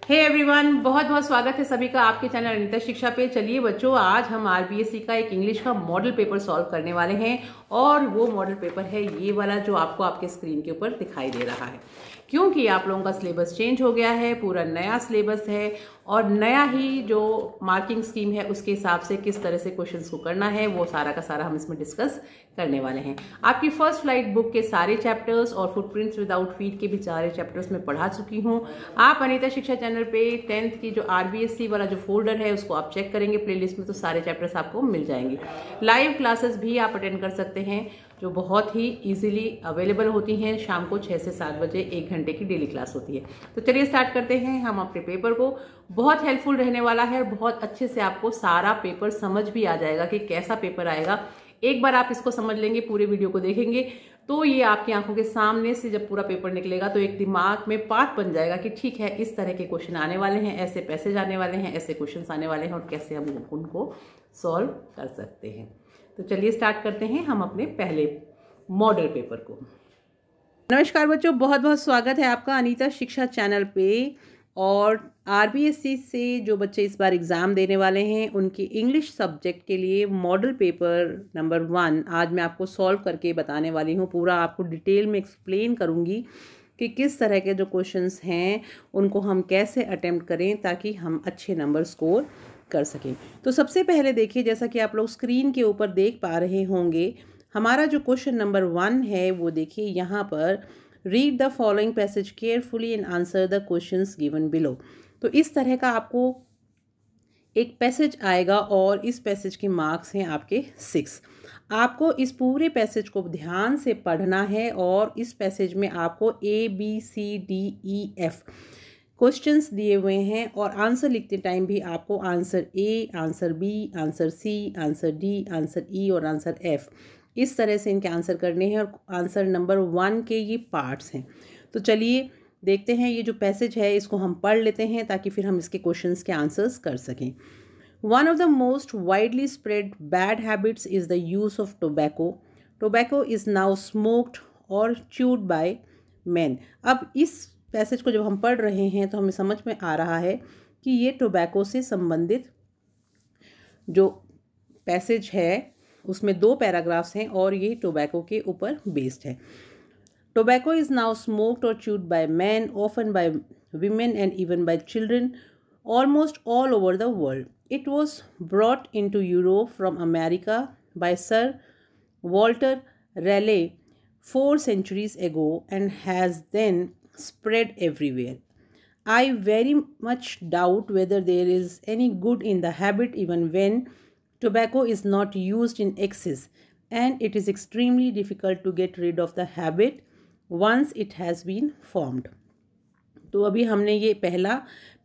Hey everyone, बहुत बहुत स्वागत है सभी का आपके चैनल अनीता शिक्षा पे। चलिए बच्चों, आज हम आरबीएससी का एक इंग्लिश का मॉडल पेपर सॉल्व करने वाले हैं और वो मॉडल पेपर है ये वाला जो आपको आपके स्क्रीन के ऊपर दिखाई दे रहा है। क्योंकि आप लोगों का सिलेबस चेंज हो गया है, पूरा नया सिलेबस है और नया ही जो मार्किंग स्कीम है उसके हिसाब से किस तरह से क्वेश्चंस को करना है वो सारा का सारा हम इसमें डिस्कस करने वाले हैं। आपकी फर्स्ट फ्लाइट बुक के सारे चैप्टर्स और फुटप्रिंट्स विदाउट फीट के भी सारे चैप्टर्स में पढ़ा चुकी हूँ। आप अनीता शिक्षा चैनल पे 10th की जो आरबीएससी वाला जो फोल्डर है उसको आप चेक करेंगे प्लेलिस्ट में, तो सारे चैप्टर्स आपको मिल जाएंगे। लाइव क्लासेस भी आप अटेंड कर सकते हैं जो बहुत ही इजीली अवेलेबल होती हैं। शाम को 6 से 7 बजे 1 घंटे की डेली क्लास होती है। तो चलिए स्टार्ट करते हैं हम अपने पेपर को। बहुत हेल्पफुल रहने वाला है, बहुत अच्छे से आपको सारा पेपर समझ भी आ जाएगा कि कैसा पेपर आएगा। एक बार आप इसको समझ लेंगे, पूरे वीडियो को देखेंगे तो ये आपकी आंखों के सामने से जब पूरा पेपर निकलेगा तो एक दिमाग में पाठ बन जाएगा कि ठीक है, इस तरह के क्वेश्चन आने वाले हैं, ऐसे पैसेज आने वाले हैं, ऐसे क्वेश्चन्स आने वाले हैं और कैसे हम उनको सॉल्व कर सकते हैं। तो चलिए स्टार्ट करते हैं हम अपने पहले मॉडल पेपर को। नमस्कार बच्चों, बहुत बहुत स्वागत है आपका अनीता शिक्षा चैनल पे। और आरबीएससी से जो बच्चे इस बार एग्ज़ाम देने वाले हैं उनके इंग्लिश सब्जेक्ट के लिए मॉडल पेपर नंबर 1 आज मैं आपको सॉल्व करके बताने वाली हूँ। पूरा आपको डिटेल में एक्सप्लेन करूँगी कि किस तरह के जो क्वेश्चंस हैं उनको हम कैसे अटेम्प्ट करें ताकि हम अच्छे नंबर स्कोर कर सकें। तो सबसे पहले देखिए, जैसा कि आप लोग स्क्रीन के ऊपर देख पा रहे होंगे, हमारा जो क्वेश्चन नंबर 1 है वो देखिए यहाँ पर, read the following passage carefully and answer the questions given below. तो इस तरह का आपको एक पैसेज आएगा और इस पैसेज के मार्क्स हैं आपके 6। आपको इस पूरे पैसेज को ध्यान से पढ़ना है और इस पैसेज में आपको ABCDEF क्वेश्चंस दिए हुए हैं और आंसर लिखते टाइम भी आपको answer A, answer B, answer C, answer D, answer E और आंसर F इस तरह से इनके आंसर करने हैं और आंसर नंबर 1 के ये पार्ट्स हैं। तो चलिए देखते हैं, ये जो पैसेज है इसको हम पढ़ लेते हैं ताकि फिर हम इसके क्वेश्चंस के आंसर्स कर सकें। One of the most widely spread bad habits is the use of tobacco. Tobacco is now smoked और च्यूड बाय मैन। अब इस पैसेज को जब हम पढ़ रहे हैं तो हमें समझ में आ रहा है कि ये टोबैको से संबंधित जो पैसेज है उसमें 2 पैराग्राफ्स हैं और ये टोबैको के ऊपर बेस्ड है। टोबैको इज़ नाउ स्मोक्ड और chewed by man, often by women and even by children almost all over the world. It was brought into Europe from America by Sir Walter Raleigh 4 centuries ago and has then spread everywhere. I very much doubt whether there is any good in the habit even when tobacco is not used in excess, and it is extremely difficult to get rid of the habit once it has been formed. तो अभी हमने ये पहला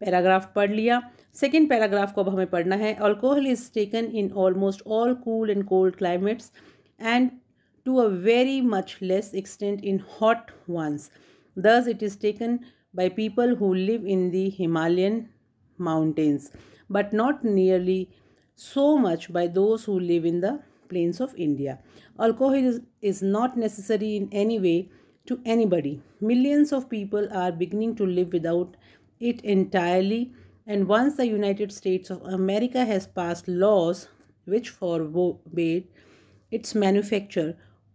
paragraph पढ़ लिया। Second paragraph को अब हमें पढ़ना है। Alcohol is taken in almost all cool and cold climates and to a very much less extent in hot ones. Thus it is taken by people who live in the Himalayan mountains, but not nearly so much by those who live in the plains of India. Alcohol is not necessary in any way to anybody. Millions of people are beginning to live without it entirely, and once the United States of America has passed laws which forbade its manufacture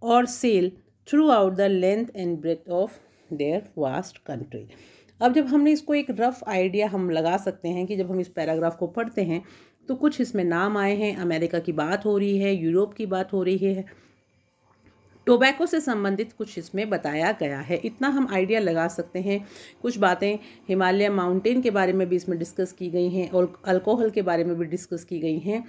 or sale throughout the length and breadth of their vast country. अब जब हमने इसको एक rough idea हम लगा सकते हैं कि जब हम इस पैराग्राफ को पढ़ते हैं तो कुछ इसमें नाम आए हैं, अमेरिका की बात हो रही है, यूरोप की बात हो रही है, टोबैको से संबंधित कुछ इसमें बताया गया है। इतना हम आइडिया लगा सकते हैं। कुछ बातें हिमालय माउंटेन के बारे में भी इसमें डिस्कस की गई हैं और अल्कोहल के बारे में भी डिस्कस की गई हैं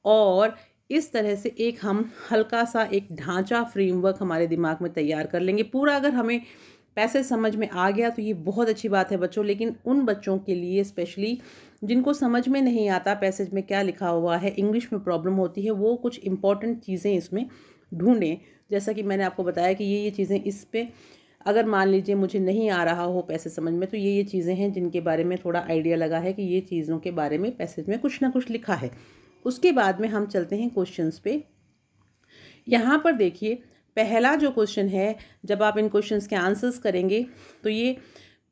और इस तरह से एक हम हल्का सा एक ढांचा फ्रेमवर्क हमारे दिमाग में तैयार कर लेंगे। पूरा अगर हमें पैसेज समझ में आ गया तो ये बहुत अच्छी बात है बच्चों, लेकिन उन बच्चों के लिए स्पेशली जिनको समझ में नहीं आता पैसेज में क्या लिखा हुआ है, इंग्लिश में प्रॉब्लम होती है, वो कुछ इंपॉर्टेंट चीज़ें इसमें ढूंढें। जैसा कि मैंने आपको बताया कि ये चीज़ें इस पे अगर मान लीजिए मुझे नहीं आ रहा हो पैसेज समझ में, तो ये चीज़ें हैं जिनके बारे में थोड़ा आइडिया लगा है कि ये चीज़ों के बारे में पैसेज में कुछ ना कुछ लिखा है। उसके बाद में हम चलते हैं क्वेश्चंस पे। यहाँ पर देखिए, पहला जो क्वेश्चन है, जब आप इन क्वेश्चंस के आंसर्स करेंगे तो ये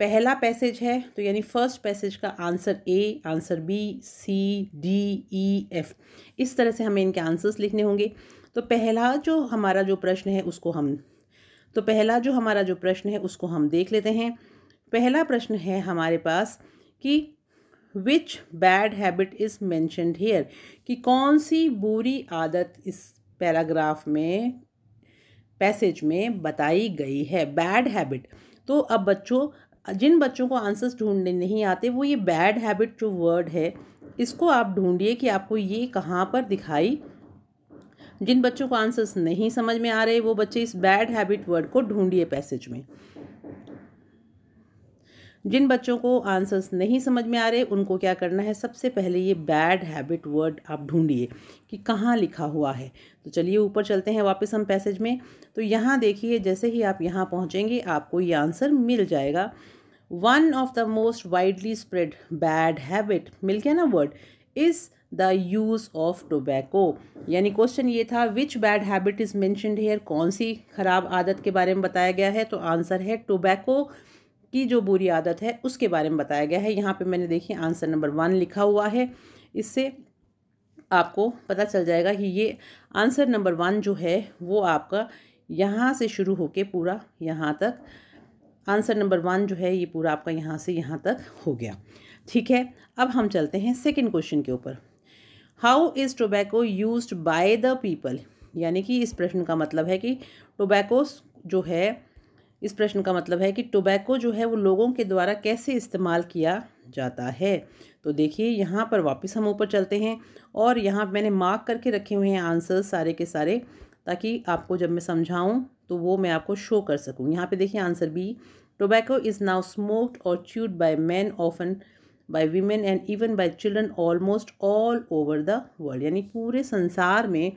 पहला पैसेज है तो यानी फर्स्ट पैसेज का answer A, answer B, C, D, E, F, इस तरह से हमें इनके आंसर्स लिखने होंगे। तो पहला जो हमारा जो प्रश्न है उसको हम देख लेते हैं। पहला प्रश्न है हमारे पास कि which bad habit is mentioned here, कि कौन सी बुरी आदत इस पैराग्राफ में, पैसेज में बताई गई है, बैड हैबिट। तो अब बच्चों, जिन बच्चों को आंसर्स ढूंढने नहीं आते वो ये बैड हैबिट जो वर्ड है इसको आप ढूंढिए कि आपको ये कहाँ पर दिखाई। जिन बच्चों को आंसर्स नहीं समझ में आ रहे वो बच्चे इस बैड हैबिट वर्ड को ढूंढिए पैसेज में। जिन बच्चों को आंसर्स नहीं समझ में आ रहे उनको क्या करना है, सबसे पहले ये बैड हैबिट वर्ड आप ढूंढिए कि कहाँ लिखा हुआ है। तो चलिए ऊपर चलते हैं वापस हम पैसेज में। तो यहाँ देखिए, जैसे ही आप यहाँ पहुँचेंगे आपको ये आंसर मिल जाएगा। One of the most widely spread bad habit, मिल गया ना word, is the use of tobacco. यानी क्वेश्चन ये था which bad habit is mentioned here, कौन सी खराब आदत के बारे में बताया गया है। तो आंसर है टोबैको की जो बुरी आदत है उसके बारे में बताया गया है। यहाँ पे मैंने देखिए आंसर नंबर 1 लिखा हुआ है। इससे आपको पता चल जाएगा कि ये आंसर नंबर 1 जो है वो आपका यहाँ से शुरू होके पूरा यहाँ तक, आंसर नंबर 1 जो है ये पूरा आपका यहाँ से यहाँ तक हो गया। ठीक है, अब हम चलते हैं सेकंड क्वेश्चन के ऊपर। How is tobacco used by the people, यानी कि इस प्रश्न का मतलब है कि टोबैको जो है, इस प्रश्न का मतलब है कि टोबैको जो है वो लोगों के द्वारा कैसे इस्तेमाल किया जाता है। तो देखिए यहाँ पर वापस हम ऊपर चलते हैं और यहाँ मैंने मार्क करके रखे हुए हैं आंसर्स सारे के सारे, ताकि आपको जब मैं समझाऊं तो वो मैं आपको शो कर सकूं। यहाँ पे देखिए answer B, tobacco is now smoked और chewed by man, often by women and even by children almost all over the world. यानी पूरे संसार में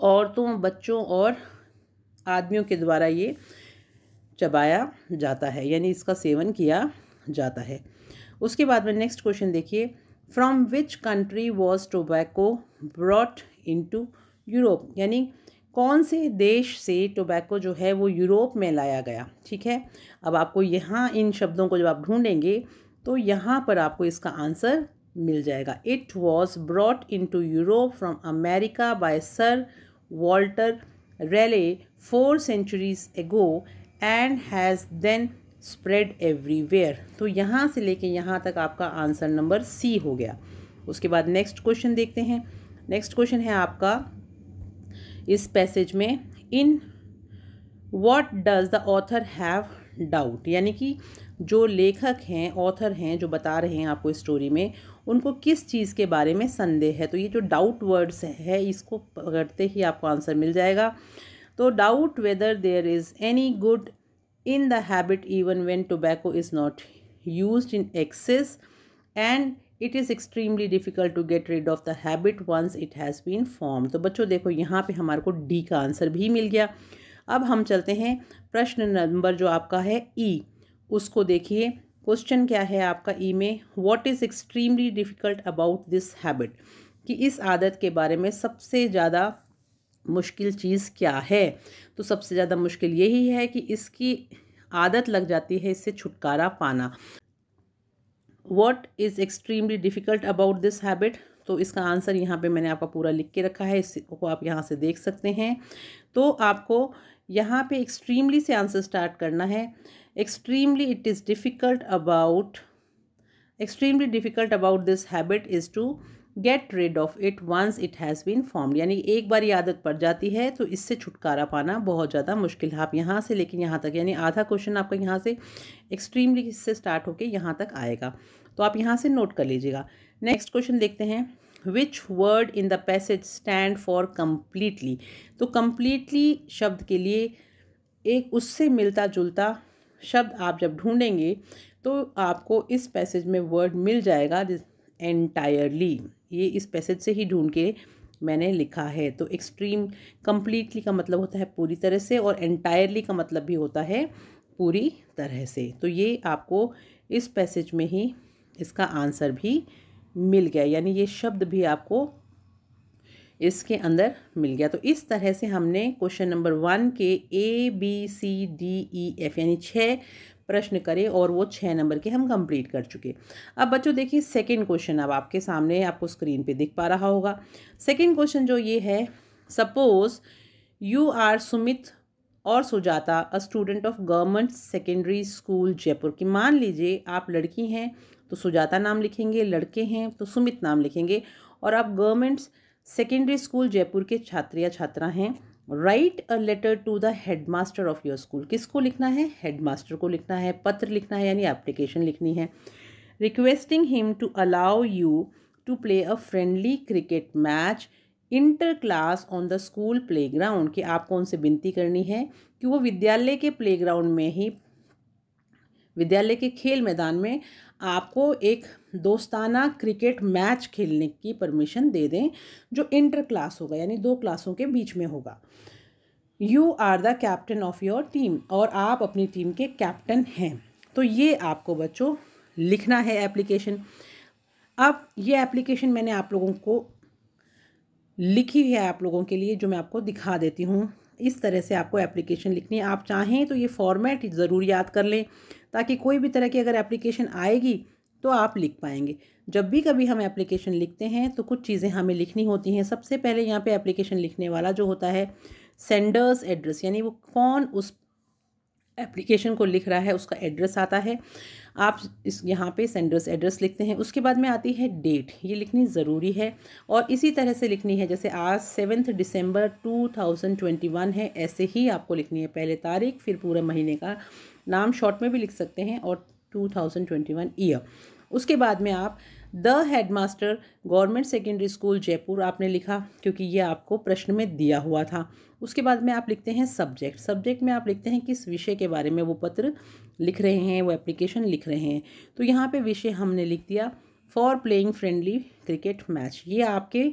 औरतों, बच्चों और आदमियों के द्वारा ये चबाया जाता है, यानी इसका सेवन किया जाता है। उसके बाद में नेक्स्ट क्वेश्चन देखिए, from which country was tobacco brought into Europe, यानी कौन से देश से टोबैको जो है वो यूरोप में लाया गया। ठीक है, अब आपको यहाँ इन शब्दों को जब आप ढूंढेंगे तो यहाँ पर आपको इसका आंसर मिल जाएगा। It was brought into Europe from America bye sir Walter Rayleigh 4 centuries ago and has then spread everywhere। तो यहाँ से लेके यहाँ तक आपका आंसर नंबर सी हो गया। उसके बाद नेक्स्ट क्वेश्चन देखते हैं। नेक्स्ट क्वेश्चन है आपका इस पैसेज में, in what does the author have doubt, यानी कि जो लेखक हैं, ऑथर हैं, जो बता रहे हैं आपको स्टोरी में, उनको किस चीज़ के बारे में संदेह है। तो ये जो डाउट वर्ड्स है इसको पकड़ते ही आपको आंसर मिल जाएगा। तो doubt whether there is any good in the habit even when tobacco is not used in excess and it is extremely difficult to get rid of the habit once it has been form. तो बच्चों देखो यहाँ पे हमारे को D का answer भी मिल गया। अब हम चलते हैं प्रश्न नंबर जो आपका है ई, उसको देखिए। क्वेश्चन क्या है आपका ई में, what is extremely difficult about this habit, कि इस आदत के बारे में सबसे ज़्यादा मुश्किल चीज़ क्या है। तो सबसे ज़्यादा मुश्किल यही है कि इसकी आदत लग जाती है, इससे छुटकारा पाना। What is extremely difficult about this habit, तो इसका आंसर यहाँ पे मैंने आपका पूरा लिख के रखा है, इसको आप यहाँ से देख सकते हैं। तो आपको यहाँ पे एक्सट्रीमली से आंसर स्टार्ट करना है। Extremely it is difficult about, extremely difficult about this habit is to get rid of it once it has been formed, यानी एक बार ये आदत पड़ जाती है तो इससे छुटकारा पाना बहुत ज़्यादा मुश्किल है। आप यहाँ से लेकिन यहाँ तक, यानी आधा क्वेश्चन आपका यहाँ से एक्सट्रीमली से स्टार्ट होके यहाँ तक आएगा, तो आप यहाँ से नोट कर लीजिएगा। नेक्स्ट क्वेश्चन देखते हैं, which word in the passage stand for completely. तो कम्प्लीटली शब्द के लिए एक उससे मिलता जुलता शब्द आप जब ढूंढेंगे तो आपको इस पैसेज में वर्ड मिल जाएगा, एंटायरली। ये इस पैसेज से ही ढूंढ के मैंने लिखा है। तो एक्सट्रीम, कम्प्लीटली का मतलब होता है पूरी तरह से, और एंटायरली का मतलब भी होता है पूरी तरह से। तो ये आपको इस पैसेज में ही इसका आंसर भी मिल गया, यानी ये शब्द भी आपको इसके अंदर मिल गया। तो इस तरह से हमने क्वेश्चन नंबर 1 के A B C D E F यानी 6 प्रश्न करे और वो 6 नंबर के हम कंप्लीट कर चुके। अब बच्चों देखिए सेकंड क्वेश्चन अब आपके सामने आपको स्क्रीन पे दिख पा रहा होगा। सेकंड क्वेश्चन जो ये है, सपोज यू आर सुमित और Sujata a student of government secondary school Jaipur. की मान लीजिए आप लड़की हैं तो सुजाता नाम लिखेंगे, लड़के हैं तो सुमित नाम लिखेंगे, और आप गवर्नमेंट सेकेंडरी स्कूल जयपुर के छात्र या छात्रा हैं। Write a letter to the headmaster of your school. किसको लिखना है? हेडमास्टर को लिखना है, पत्र लिखना है यानी एप्लीकेशन लिखनी है। Requesting him to allow you to play a friendly cricket match inter class on the school playground. कि आपको उनसे विनती करनी है कि वो विद्यालय के प्लेग्राउंड में ही, विद्यालय के खेल मैदान में आपको एक दोस्ताना क्रिकेट मैच खेलने की परमिशन दे दें जो इंटर क्लास होगा यानी 2 क्लासों के बीच में होगा। You are the captain of your team, और आप अपनी टीम के कैप्टन हैं। तो ये आपको बच्चों लिखना है एप्लीकेशन। अब ये एप्लीकेशन मैंने आप लोगों को लिखी है आप लोगों के लिए, जो मैं आपको दिखा देती हूँ। इस तरह से आपको एप्लीकेशन लिखनी है। आप चाहें तो ये फॉर्मेट ज़रूर याद कर लें ताकि कोई भी तरह की अगर एप्लीकेशन आएगी तो आप लिख पाएंगे। जब भी कभी हम एप्लीकेशन लिखते हैं तो कुछ चीज़ें हमें लिखनी होती हैं। सबसे पहले यहाँ पे एप्लीकेशन लिखने वाला जो होता है सेंडर्स एड्रेस, यानी वो कौन उस एप्लीकेशन को लिख रहा है उसका एड्रेस आता है। आप इस यहाँ पे सेंडर्स एड्रेस लिखते हैं। उसके बाद में आती है डेट, ये लिखनी ज़रूरी है और इसी तरह से लिखनी है जैसे आज 7 दिसंबर 2021 है, ऐसे ही आपको लिखनी है। पहले तारीख, फिर पूरे महीने का नाम शॉर्ट में भी लिख सकते हैं और 2021 ईयर। उसके बाद में आप the headmaster government secondary school Jaipur आपने लिखा क्योंकि ये आपको प्रश्न में दिया हुआ था। उसके बाद में आप लिखते हैं सब्जेक्ट। सब्जेक्ट में आप लिखते हैं किस विषय के बारे में वो पत्र लिख रहे हैं, वो एप्लीकेशन लिख रहे हैं। तो यहाँ पे विषय हमने लिख दिया for playing friendly cricket match, ये आपके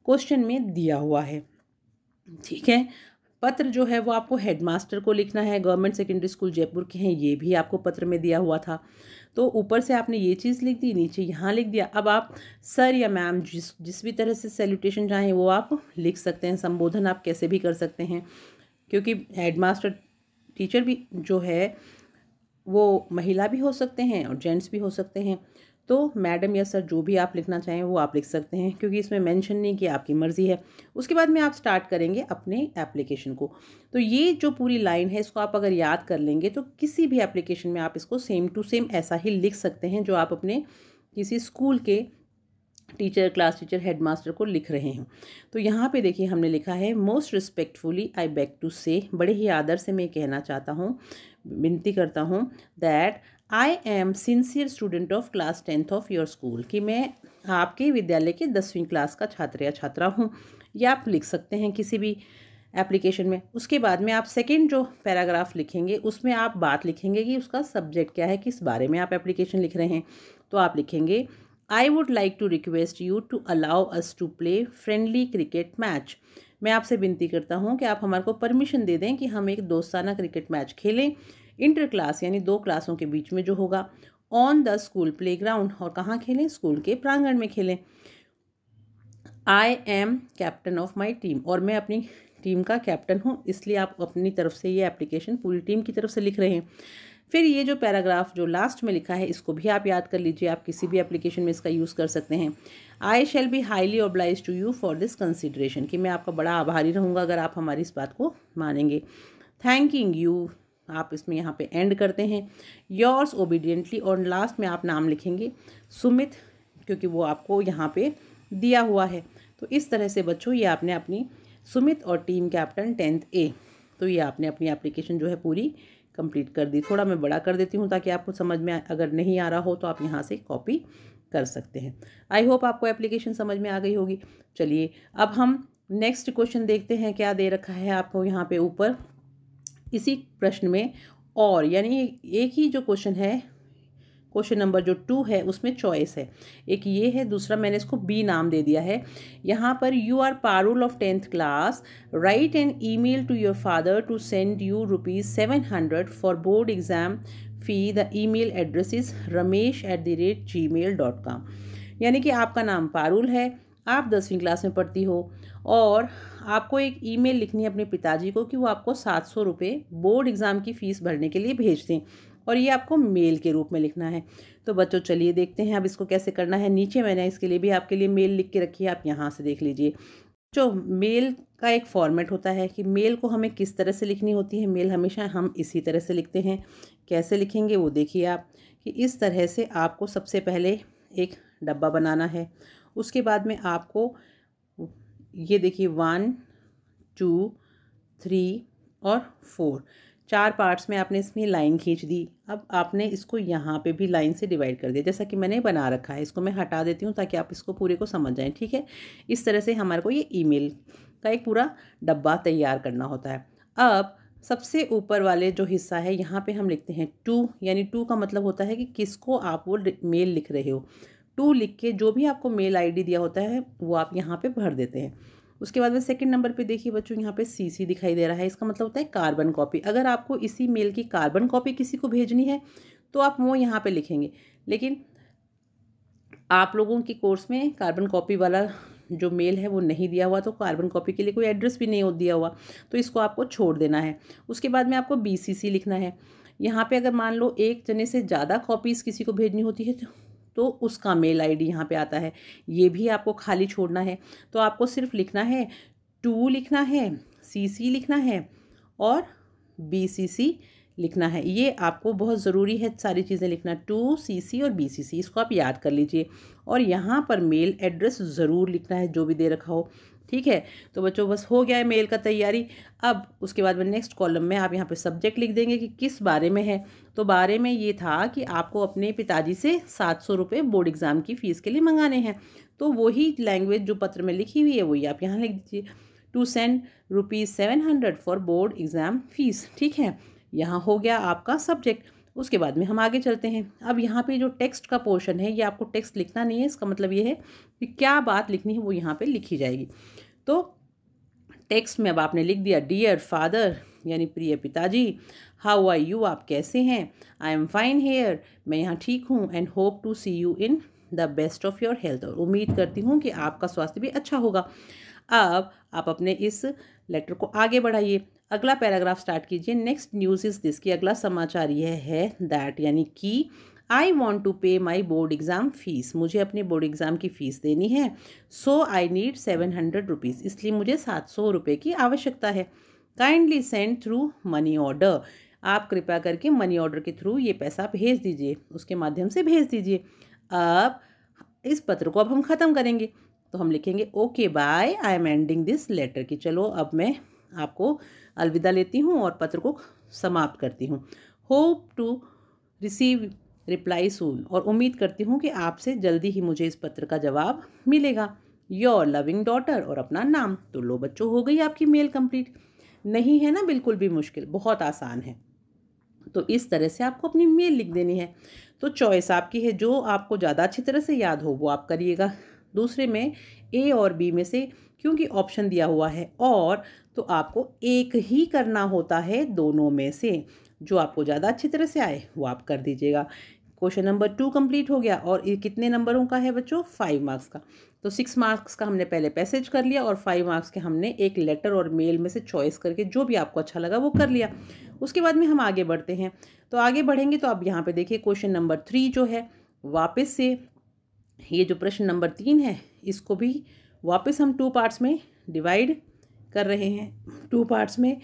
क्वेश्चन में दिया हुआ है। ठीक है, पत्र जो है वो आपको हेडमास्टर को लिखना है, गवर्नमेंट सेकेंडरी स्कूल जयपुर के हैं, ये भी आपको पत्र में दिया हुआ था। तो ऊपर से आपने ये चीज़ लिख दी, नीचे यहाँ लिख दिया। अब आप सर या मैम जिस भी तरह से सैल्यूटेशन चाहें वो आप लिख सकते हैं। संबोधन आप कैसे भी कर सकते हैं क्योंकि हेडमास्टर टीचर भी जो है वो महिला भी हो सकते हैं और जेंट्स भी हो सकते हैं। तो मैडम या सर जो भी आप लिखना चाहें वो आप लिख सकते हैं क्योंकि इसमें मेंशन नहीं किया, आपकी मर्ज़ी है। उसके बाद में आप स्टार्ट करेंगे अपने एप्लीकेशन को। तो ये जो पूरी लाइन है इसको आप अगर याद कर लेंगे तो किसी भी एप्लीकेशन में आप इसको सेम टू सेम ऐसा ही लिख सकते हैं जो आप अपने किसी स्कूल के टीचर, क्लास टीचर, हेडमास्टर को लिख रहे हैं। तो यहाँ पे देखिए हमने लिखा है most respectfully I beg to say, बड़े ही आदर से मैं कहना चाहता हूँ, विनती करता हूँ that I am sincere student of class 10th of your school, कि मैं आपके विद्यालय के 10वीं क्लास का छात्र या छात्रा हूँ। या आप लिख सकते हैं किसी भी एप्लीकेशन में। उसके बाद में आप सेकेंड जो पैराग्राफ लिखेंगे उसमें आप बात लिखेंगे कि उसका सब्जेक्ट क्या है, किस बारे में आप एप्लीकेशन लिख रहे हैं। तो आप लिखेंगे I would like to request you to allow us to play friendly cricket match. मैं आपसे विनती करता हूँ कि आप हमारे को परमिशन दे दें कि हम एक दोस्ताना क्रिकेट मैच खेलें इंटर क्लास यानी 2 क्लासों के बीच में जो होगा ऑन द स्कूल प्लेग्राउंड, और कहाँ खेलें? स्कूल के प्रांगण में खेलें। I am captain of my team, और मैं अपनी टीम का कैप्टन हूँ, इसलिए आप अपनी तरफ से ये एप्लीकेशन पूरी टीम की तरफ से लिख रहे हैं। फिर ये जो पैराग्राफ जो लास्ट में लिखा है इसको भी आप याद कर लीजिए, आप किसी भी एप्लीकेशन में इसका यूज़ कर सकते हैं। I shall be highly oblige to you for this consideration, कि मैं आपका बड़ा आभारी रहूँगा अगर आप हमारी इस बात को मानेंगे। थैंकिंग यू, आप इसमें यहाँ पे एंड करते हैं। योर्स ओबीडियंटली, और लास्ट में आप नाम लिखेंगे सुमित क्योंकि वो आपको यहाँ पे दिया हुआ है। तो इस तरह से बच्चों ये आपने अपनी सुमित और टीम कैप्टन 10th A, तो ये आपने अपनी एप्लीकेशन जो है पूरी कंप्लीट कर दी। थोड़ा मैं बड़ा कर देती हूँ ताकि आपको समझ में अगर नहीं आ रहा हो तो आप यहाँ से कॉपी कर सकते हैं। आई होप आपको एप्लीकेशन समझ में आ गई होगी। चलिए अब हम नेक्स्ट क्वेश्चन देखते हैं क्या दे रखा है आपको यहाँ पे ऊपर इसी प्रश्न में। और यानी एक ही जो क्वेश्चन है, क्वेश्चन नंबर जो 2 है उसमें चॉइस है, एक ये है, दूसरा मैंने इसको बी नाम दे दिया है। यहाँ पर you are Parul of 10th class, write an email to your father to send you ₹700 for board exam fee, the email address is ramesh@gmail.com। यानी कि आपका नाम पारुल है, आप 10वीं क्लास में पढ़ती हो और आपको एक ईमेल लिखनी है अपने पिताजी को कि वो आपको ₹700 बोर्ड एग्ज़ाम की फ़ीस भरने के लिए भेज दें। और ये आपको मेल के रूप में लिखना है। तो बच्चों चलिए देखते हैं अब इसको कैसे करना है। नीचे मैंने इसके लिए भी आपके लिए मेल लिख के रखी है, आप यहाँ से देख लीजिए। जो मेल का एक फॉर्मेट होता है कि मेल को हमें किस तरह से लिखनी होती है। मेल हमेशा हम इसी तरह से लिखते हैं। कैसे लिखेंगे वो देखिए आप, कि इस तरह से आपको सबसे पहले एक डब्बा बनाना है। उसके बाद में आपको ये देखिए 1 2 3 और 4 4 पार्ट्स में आपने इसमें लाइन खींच दी। अब आपने इसको यहाँ पे भी लाइन से डिवाइड कर दिया, जैसा कि मैंने बना रखा है। इसको मैं हटा देती हूँ ताकि आप इसको पूरे को समझ जाएं, ठीक है। इस तरह से हमारे को ये ईमेल का एक पूरा डब्बा तैयार करना होता है। अब सबसे ऊपर वाले जो हिस्सा है यहाँ पे हम लिखते हैं 2, यानी 2 का मतलब होता है कि किसको आप वो मेल लिख रहे हो। 2 लिख के जो भी आपको मेल आईडी दिया होता है वो आप यहाँ पे भर देते हैं। उसके बाद में सेकंड नंबर पे देखिए बच्चों, यहाँ पे सीसी दिखाई दे रहा है, इसका मतलब होता है कार्बन कॉपी। अगर आपको इसी मेल की कार्बन कॉपी किसी को भेजनी है तो आप वो यहाँ पे लिखेंगे, लेकिन आप लोगों की कोर्स में कार्बन कॉपी वाला जो मेल है वो नहीं दिया हुआ, तो कार्बन कॉपी के लिए कोई एड्रेस भी नहीं दिया हुआ, तो इसको आपको छोड़ देना है। उसके बाद में आपको BCC लिखना है। यहाँ पे अगर मान लो एक जने से ज़्यादा कॉपीज़ किसी को भेजनी होती है तो उसका मेल आईडी यहाँ पे आता है, ये भी आपको खाली छोड़ना है। तो आपको सिर्फ लिखना है 2 लिखना है, CC लिखना है और BCC लिखना है। ये आपको बहुत ज़रूरी है सारी चीज़ें लिखना, 2 CC और BCC, इसको आप याद कर लीजिए। और यहाँ पर मेल एड्रेस ज़रूर लिखना है जो भी दे रखा हो, ठीक है। तो बच्चों बस हो गया है मेल का तैयारी। अब उसके बाद में नेक्स्ट कॉलम में आप यहाँ पे सब्जेक्ट लिख देंगे कि किस बारे में है। तो बारे में ये था कि आपको अपने पिताजी से 700 रुपये बोर्ड एग्ज़ाम की फ़ीस के लिए मंगाने हैं। तो वही लैंग्वेज जो पत्र में लिखी हुई है वही आप यहाँ लिख दीजिए, to send ₹700 for board exam fees, ठीक है। यहाँ हो गया आपका सब्जेक्ट। उसके बाद में हम आगे चलते हैं। अब यहाँ पे जो टेक्स्ट का पोर्शन है ये आपको टेक्स्ट लिखना नहीं है, इसका मतलब ये है कि क्या बात लिखनी है वो यहाँ पे लिखी जाएगी। तो टेक्स्ट में अब आपने लिख दिया डियर फादर, यानी प्रिय पिताजी, हाउ आर यू, आप कैसे हैं, आई एम फाइन हेयर, मैं यहाँ ठीक हूँ, and hope to see you in the best of your health, और उम्मीद करती हूँ कि आपका स्वास्थ्य भी अच्छा होगा। अब आप अपने इस लेटर को आगे बढ़ाइए, अगला पैराग्राफ स्टार्ट कीजिए। नेक्स्ट न्यूज़ इज़ दिस, की अगला समाचार यह है दैट, यानी कि आई वॉन्ट टू पे माई बोर्ड एग्ज़ाम फ़ीस, मुझे अपने बोर्ड एग्ज़ाम की फ़ीस देनी है। सो आई नीड 700 रुपीज़, इसलिए मुझे 700 रुपये की आवश्यकता है। Kindly send through money order, आप कृपया करके मनी ऑर्डर के थ्रू ये पैसा भेज दीजिए, उसके माध्यम से भेज दीजिए। अब इस पत्र को अब हम ख़त्म करेंगे, तो हम लिखेंगे okay bye, I am ending this letter, कि चलो अब मैं आपको अलविदा लेती हूँ और पत्र को समाप्त करती हूँ। होप टू रिसीव रिप्लाई सून, और उम्मीद करती हूँ कि आपसे जल्दी ही मुझे इस पत्र का जवाब मिलेगा। योर लविंग डॉटर, और अपना नाम। तो लो बच्चों, हो गई आपकी मेल कंप्लीट। नहीं है ना बिल्कुल भी मुश्किल, बहुत आसान है। तो इस तरह से आपको अपनी मेल लिख देनी है। तो चॉइस आपकी है, जो आपको ज़्यादा अच्छी तरह से याद हो वो आप करिएगा। दूसरे में A और B में से क्योंकि ऑप्शन दिया हुआ है और, तो आपको एक ही करना होता है दोनों में से, जो आपको ज़्यादा अच्छी तरह से आए वो आप कर दीजिएगा। क्वेश्चन नंबर 2 कंप्लीट हो गया, और ये कितने नंबरों का है बच्चों? 5 मार्क्स का। तो 6 मार्क्स का हमने पहले पैसेज कर लिया, और 5 मार्क्स के हमने एक लेटर और मेल में से चॉइस करके जो भी आपको अच्छा लगा वो कर लिया। उसके बाद में हम आगे बढ़ते हैं। तो आगे बढ़ेंगे तो अब यहाँ पे देखिए क्वेश्चन नंबर 3 जो है, वापस से ये जो प्रश्न नंबर 3 है इसको भी वापस हम 2 पार्ट्स में डिवाइड कर रहे हैं। 2 पार्ट्स में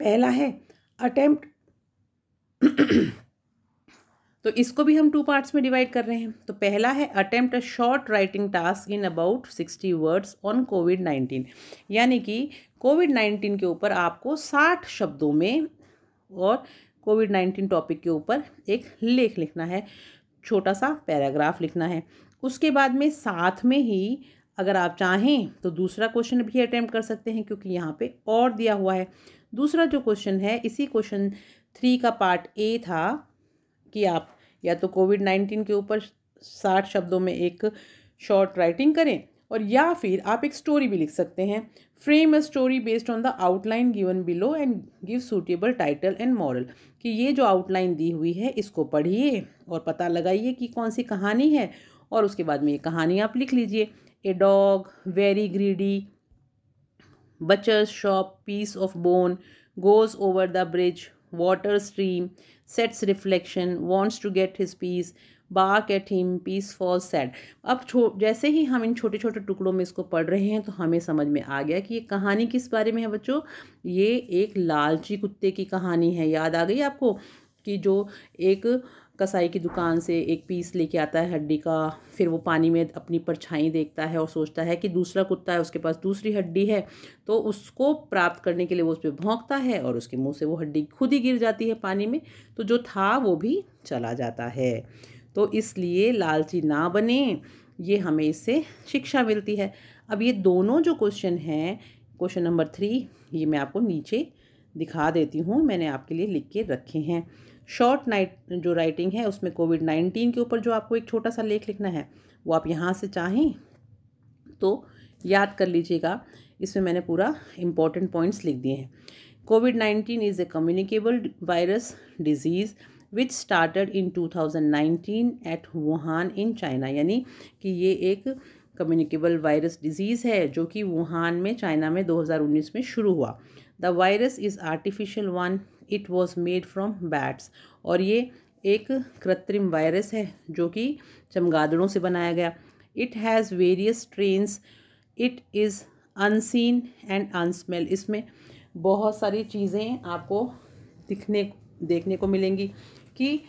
पहला है अटेम्प्ट तो इसको भी हम 2 पार्ट्स में डिवाइड कर रहे हैं। तो पहला है attempt a short writing task in about 60 words on कोविड-19, यानी कि कोविड-19 के ऊपर आपको 60 शब्दों में और कोविड-19 टॉपिक के ऊपर एक लेख लिखना है, छोटा सा पैराग्राफ लिखना है। उसके बाद में साथ में ही अगर आप चाहें तो दूसरा क्वेश्चन भी अटेम्प्ट कर सकते हैं, क्योंकि यहाँ पे और दिया हुआ है। दूसरा जो क्वेश्चन है, इसी क्वेश्चन 3 का पार्ट A था कि आप या तो कोविड-19 के ऊपर 60 शब्दों में एक शॉर्ट राइटिंग करें, और या फिर आप एक स्टोरी भी लिख सकते हैं। Frame a story based on the outline given below and give suitable title and moral, कि ये जो आउटलाइन दी हुई है इसको पढ़िए और पता लगाइए कि कौन सी कहानी है, और उसके बाद में ये कहानी आप लिख लीजिए। A dog very greedy, butcher's shop piece of bone, goes over the bridge, water stream, sets reflection, wants to get his peace, bark at him, peace falls sad। अब जैसे ही हम इन छोटे छोटे टुकड़ों में इसको पढ़ रहे हैं तो हमें समझ में आ गया कि ये कहानी किस बारे में है बच्चों। ये एक लालची कुत्ते की कहानी है। याद आ गई आपको कि जो एक कसाई की दुकान से एक पीस लेके आता है हड्डी का, फिर वो पानी में अपनी परछाई देखता है और सोचता है कि दूसरा कुत्ता है, उसके पास दूसरी हड्डी है, तो उसको प्राप्त करने के लिए वो उस पर भौंकता है और उसके मुंह से वो हड्डी खुद ही गिर जाती है पानी में, तो जो था वो भी चला जाता है। तो इसलिए लालची ना बने, ये हमें इससे शिक्षा मिलती है। अब ये दोनों जो क्वेश्चन हैं, क्वेश्चन नंबर 3, ये मैं आपको नीचे दिखा देती हूँ, मैंने आपके लिए लिख के रखे हैं। शॉर्ट नाइट जो राइटिंग है उसमें कोविड-19 के ऊपर जो आपको एक छोटा सा लेख लिखना है वो आप यहाँ से चाहें तो याद कर लीजिएगा। इसमें मैंने पूरा इम्पॉर्टेंट पॉइंट्स लिख दिए हैं। कोविड-19 is a communicable virus disease which started in 2019 at Wuhan in China. यानी कि ये एक कम्युनिकेबल वायरस डिजीज़ है जो कि वुहान में चाइना में 2019 में शुरू हुआ। The virus is artificial one, it was made from bats. और ये एक कृत्रिम वायरस है जो कि चमगादड़ों से बनाया गया। It has various strains, it is unseen and unsmell. इसमें बहुत सारी चीज़ें आपको देखने को मिलेंगी कि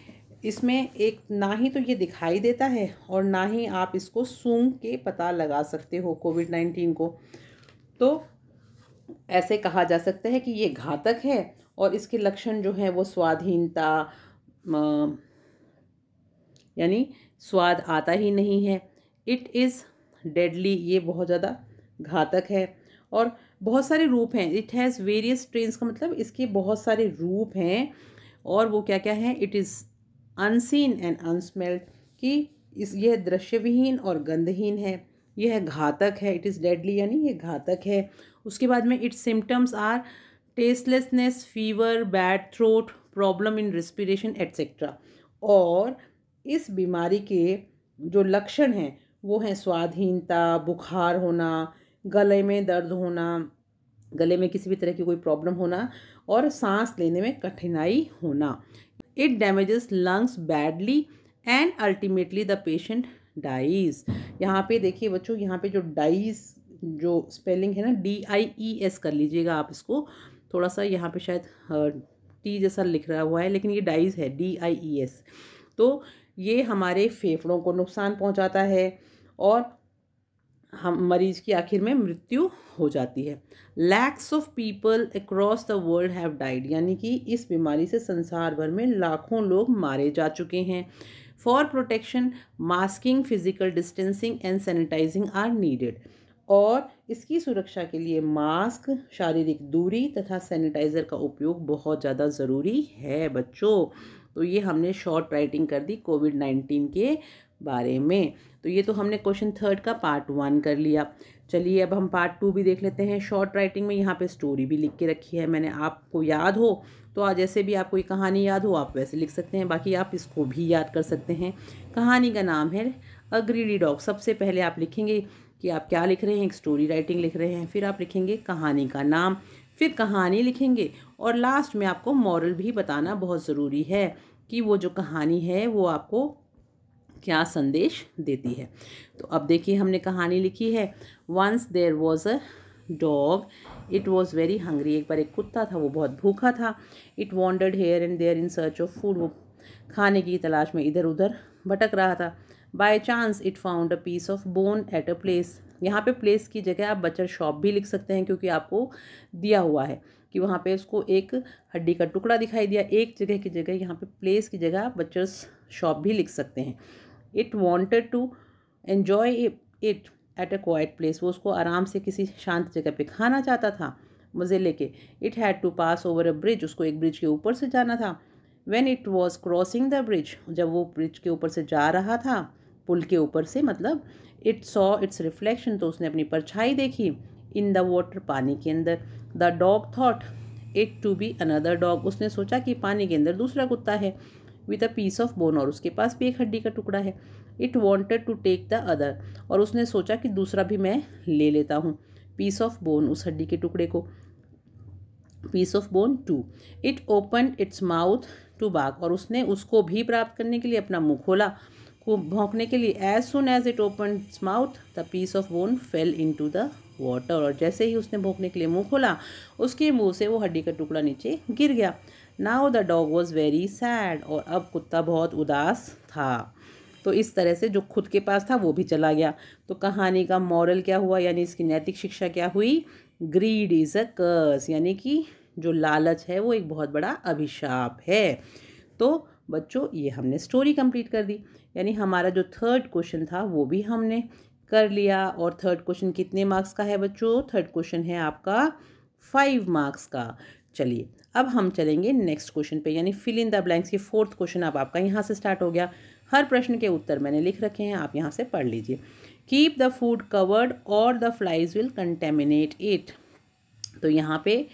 इसमें एक ना ही तो ये दिखाई देता है और ना ही आप इसको सूंघ के पता लगा सकते हो कोविड-19 को। तो ऐसे कहा जा सकता है कि ये घातक है और इसके लक्षण जो हैं वो स्वादहीनता, यानी स्वाद आता ही नहीं है। इट इज़ डेडली, ये बहुत ज़्यादा घातक है और बहुत सारे रूप हैं। इट हैज़ वेरियस स्ट्रेन्स का मतलब इसके बहुत सारे रूप हैं और वो क्या क्या हैं। इट इज़ अनसीन एंड अनस्मेल्ड, कि यह दृश्य विहीन और गंधहीन है, यह घातक है। इट इज़ डेडली यानी ये घातक है। उसके बाद में its symptoms are tastelessness, fever, bad throat, problem in respiration etcetera. और इस बीमारी के जो लक्षण हैं वो हैं स्वादहीनता, बुखार होना, गले में दर्द होना, गले में किसी भी तरह की कोई प्रॉब्लम होना और सांस लेने में कठिनाई होना। It damages lungs badly and ultimately the patient dies. यहाँ पे देखिए बच्चों, यहाँ पे जो डाइज जो स्पेलिंग है ना, DIES कर लीजिएगा आप इसको। थोड़ा सा यहाँ पे शायद टी जैसा लिख रहा हुआ है लेकिन ये डाइज है, DIES। तो ये हमारे फेफड़ों को नुकसान पहुँचाता है और हम मरीज की आखिर में मृत्यु हो जाती है। Lakhs of people across the world have died, यानी कि इस बीमारी से संसार भर में लाखों लोग मारे जा चुके हैं। For protection, masking, physical distancing and sanitising are needed. और इसकी सुरक्षा के लिए मास्क, शारीरिक दूरी तथा सैनिटाइज़र का उपयोग बहुत ज़्यादा ज़रूरी है बच्चों। तो ये हमने शॉर्ट राइटिंग कर दी कोविड-19 के बारे में। तो ये तो हमने क्वेश्चन 3 का पार्ट 1 कर लिया। चलिए अब हम पार्ट 2 भी देख लेते हैं। शॉर्ट राइटिंग में यहाँ पे स्टोरी भी लिख के रखी है मैंने, आपको याद हो तो आज जैसे भी आपको ये कहानी याद हो आप वैसे लिख सकते हैं, बाकी आप इसको भी याद कर सकते हैं। कहानी का नाम है अ ग्रीडी डॉग। सबसे पहले आप लिखेंगे कि आप क्या लिख रहे हैं, एक स्टोरी राइटिंग लिख रहे हैं, फिर आप लिखेंगे कहानी का नाम, फिर कहानी लिखेंगे और लास्ट में आपको मॉरल भी बताना बहुत ज़रूरी है कि वो जो कहानी है वो आपको क्या संदेश देती है। तो अब देखिए हमने कहानी लिखी है। Once there was a dog, it was very hungry. एक बार एक कुत्ता था, वो बहुत भूखा था। It wandered here and there in search of food, वो खाने की तलाश में इधर उधर भटक रहा था। By chance it found a piece of bone at a place. यहाँ पे प्लेस की जगह आप बचर शॉप भी लिख सकते हैं क्योंकि आपको दिया हुआ है कि वहाँ पे उसको एक हड्डी का टुकड़ा दिखाई दिया। एक जगह की जगह यहाँ पे प्लेस की जगह आप बचर्स शॉप भी लिख सकते हैं। It wanted to enjoy it at a quiet place, वो उसको आराम से किसी शांत जगह पे खाना चाहता था मज़े लेके। It had to pass over a bridge, उसको एक ब्रिज के ऊपर से जाना था। When it was crossing the bridge, जब वो ब्रिज के ऊपर से जा रहा था, पुल के ऊपर से मतलब, इट सॉ इट्स रिफ्लेक्शन, तो उसने अपनी परछाई देखी इन द वाटर, पानी के अंदर। The dog thought it to be another dog, उसने सोचा कि पानी के अंदर दूसरा कुत्ता है। With a piece of bone, और उसके पास भी एक हड्डी का टुकड़ा है। It wanted to take the other, और उसने सोचा कि दूसरा भी मैं ले लेता हूँ, पीस ऑफ बोन, उस हड्डी के टुकड़े को। Piece of bone 2, it open its mouth to bark, और उसने उसको भी प्राप्त करने के लिए अपना मुंह खोला को भौंकने के लिए। As soon as it open its mouth the piece of bone fell into the water, और जैसे ही उसने भौंकने के लिए मुंह खोला उसके मुंह से वो हड्डी का टुकड़ा नीचे गिर गया। Now the dog was very sad, और अब कुत्ता बहुत उदास था। तो इस तरह से जो खुद के पास था वो भी चला गया। तो कहानी का मॉरल क्या हुआ, यानी इसकी नैतिक शिक्षा क्या हुई? ग्रीड इज़ अ कर्स, यानी कि जो लालच है वो एक बहुत बड़ा अभिशाप है। तो बच्चों ये हमने स्टोरी कंप्लीट कर दी, यानी हमारा जो थर्ड क्वेश्चन था वो भी हमने कर लिया। और थर्ड क्वेश्चन कितने मार्क्स का है बच्चों? थर्ड क्वेश्चन है आपका 5 मार्क्स का। चलिए अब हम चलेंगे नेक्स्ट क्वेश्चन पे, यानी फिल इन द ब्लैंक्स की फोर्थ क्वेश्चन अब आपका यहाँ से स्टार्ट हो गया। हर प्रश्न के उत्तर मैंने लिख रखे हैं, आप यहाँ से पढ़ लीजिए। कीप द फूड कवर्ड और the flies will contaminate it. तो यहाँ पे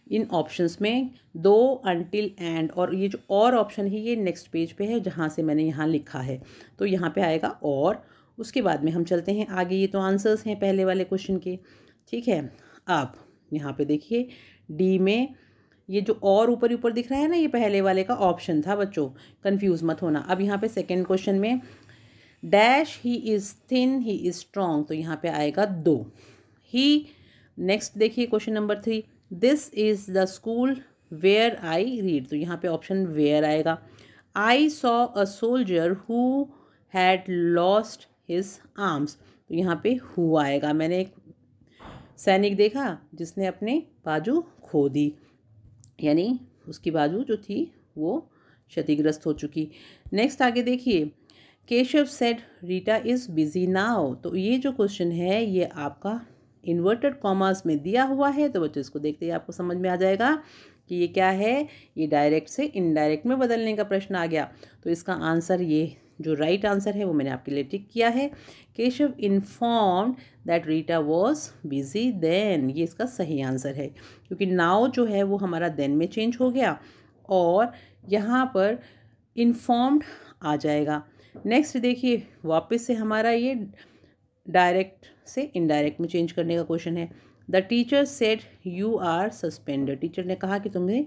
इन ऑप्शंस में 2 until and, और ये जो और ऑप्शन है ये नेक्स्ट पेज पे है जहाँ से मैंने यहाँ लिखा है, तो यहाँ पे आएगा और। उसके बाद में हम चलते हैं आगे। ये तो आंसर्स हैं पहले वाले क्वेश्चन के, ठीक है। अब यहाँ पे देखिए डी में ये जो और ऊपर ऊपर दिख रहा है ना, ये पहले वाले का ऑप्शन था बच्चों, कंफ्यूज मत होना। अब यहाँ पे सेकेंड क्वेश्चन में dash he is thin he is strong, तो यहाँ पे आएगा 2 ही। नेक्स्ट देखिए question number 3, this is the school where I read, तो यहाँ पे ऑप्शन वेयर आएगा। I saw a soldier who had lost his arms, तो यहाँ पे हु आएगा। मैंने एक सैनिक देखा जिसने अपने बाजू खो दी, यानी उसकी बाजू जो थी वो क्षतिग्रस्त हो चुकी। नेक्स्ट आगे देखिए, Keshav said Rita is busy now, तो ये जो क्वेश्चन है ये आपका इन्वर्टेड कॉमास में दिया हुआ है, तो बच्चों इसको देखते ही आपको समझ में आ जाएगा कि ये क्या है। ये डायरेक्ट से इनडायरेक्ट में बदलने का प्रश्न आ गया। तो इसका आंसर, ये जो राइट आंसर है वो मैंने आपके लिए टिक किया है। Keshav informed that Rita was busy then, ये इसका सही आंसर है, क्योंकि नाउ जो है वो हमारा देन में चेंज हो गया और यहाँ पर इन्फॉर्म्ड आ जाएगा। नेक्स्ट देखिए वापस से हमारा ये डायरेक्ट से इनडायरेक्ट में चेंज करने का क्वेश्चन है। The teacher said you are suspended, teacher ने कहा कि तुम्हें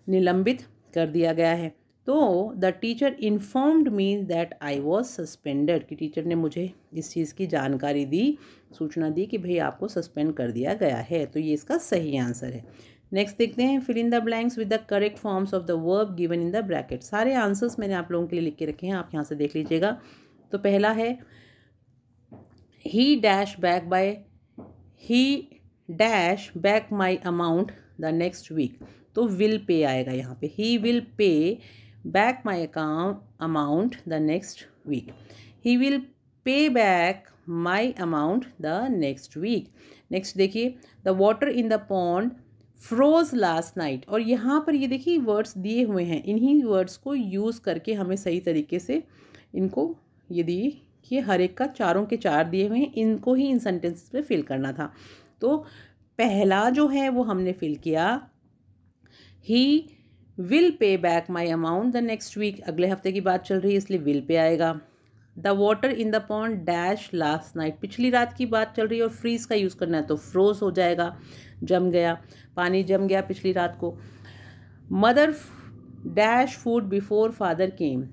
निलंबित कर दिया गया है। तो the teacher informed me that I was suspended, कि टीचर ने मुझे इस चीज़ की जानकारी दी, सूचना दी कि भाई आपको सस्पेंड कर दिया गया है, तो ये इसका सही आंसर है। नेक्स्ट देखते हैं, fill in the blanks with the correct forms of the verb given in the bracket. सारे आंसर्स मैंने आप लोगों के लिए लिख के रखे हैं, आप यहाँ से देख लीजिएगा। तो पहला है he dash back my amount the next week, तो विल पे आएगा यहाँ पे। He will pay back my amount the next week, he will pay back my amount the next week. Next देखिए, the water in the pond froze last night, और यहाँ पर ये देखिए वर्ड्स दिए हुए हैं, इन्हीं वर्ड्स को यूज़ करके हमें सही तरीके से इनको, यदि कि हर एक का चारों के 4 दिए हुए हैं, इनको ही इन सेंटेंसेस में फिल करना था। तो पहला जो है वो हमने फिल किया, he will pay back my amount the next week, अगले हफ्ते की बात चल रही है इसलिए विल पे आएगा। The water in the pond dash last night, पिछली रात की बात चल रही है और फ्रीज का यूज़ करना है तो फ्रोज हो जाएगा, जम गया, पानी जम गया पिछली रात को। Mother dash food before father came,